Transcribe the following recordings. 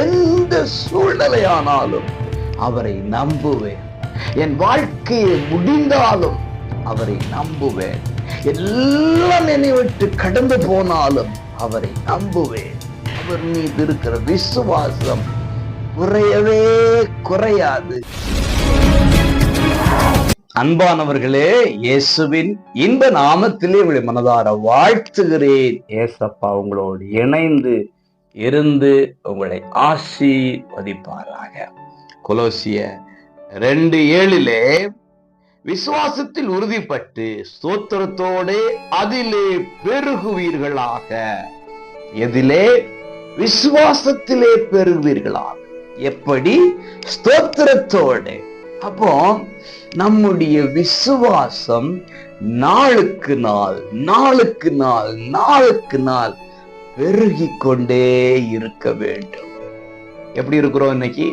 எந்த சூழ்நிலையானாலும் அவரை நம்புவேன். என் வாழ்க்கையை முடிந்தாலும் அவரை நம்புவேன். எல்லாம் என்னை விட்டு கடந்து போனாலும் அவரை நம்புவேன். அவர் மீது இருக்கிற விசுவாசம் குறையவே குறையாது. அன்பானவர்களே, இயேசுவின் இன்ப நாமத்திலே உங்களை மனதார வாழ்த்துகிறேன். ஏசப்பா உங்களோடு இணைந்து இருந்து உங்களை ஆசீர்வதிப்பாராக. கொலோசியர் 2:7 விசுவாசத்தில் உறுதிப்பட்டு ஸ்தோத்திரத்தோடு அதிலே பெருகுவீர்களாக. எதிலே? விசுவாசத்திலே பெருகுவீர்களாக. எப்படி? ஸ்தோத்திரத்தோடு. அப்போ நம்முடைய விசுவாசம் நாளுக்கு நாள் நாளுக்கு நாள் நாளுக்கு நாள் பெருகிக் கொண்டே இருக்க வேண்டும். எப்படி இருக்கிறோம் இன்னைக்கு?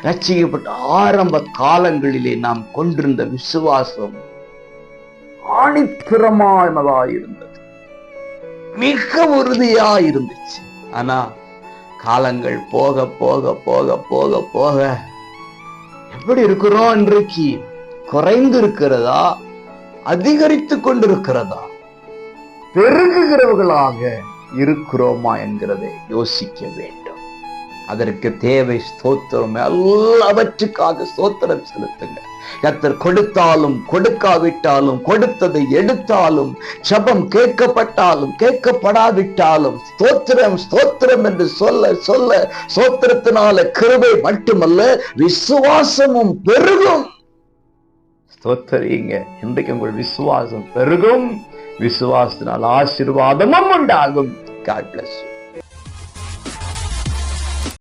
ரட்சிக்கப்பட்ட ஆரம்ப காலங்களிலே நாம் கொண்டிருந்த விசுவாசம் ஆணித்தரமானதா இருந்தது, மிக உறுதியா இருந்துச்சு. ஆனா காலங்கள் போக போக போக போக போக எப்படி இருக்கிறோம் இன்றைக்கு? குறைந்து இருக்கிறதா? அதிகரித்து கொண்டிருக்கிறதா? பெருகுகிறவர்களாக இருக்கிறோமா என்கிறதை யோசிக்க வேண்டும். அதற்கு தேவை ஸ்தோத்திரம். எல்லாவற்றுக்காக ஸ்தோத்திரம் செலுத்துங்க. கர்த்தர் கொடுத்தாலும் கொடுக்காவிட்டாலும், கொடுத்ததை எடுத்தாலும், ஜெபம் கேட்கப்பட்டாலும் கேட்கப்படாவிட்டாலும் ஸ்தோத்திரம் ஸ்தோத்திரம் என்று சொல்ல சொல்ல ஸ்தோத்திரத்தினால கிருபை மட்டுமல்ல விசுவாசமும் பெருகும். ஸ்தோத்திரிங்க. இன்றைக்கு உங்கள் விசுவாசம் பெருகும். விசுவாசத்தினால் ஆசீர்வாதமும் உண்டாகும். God bless you.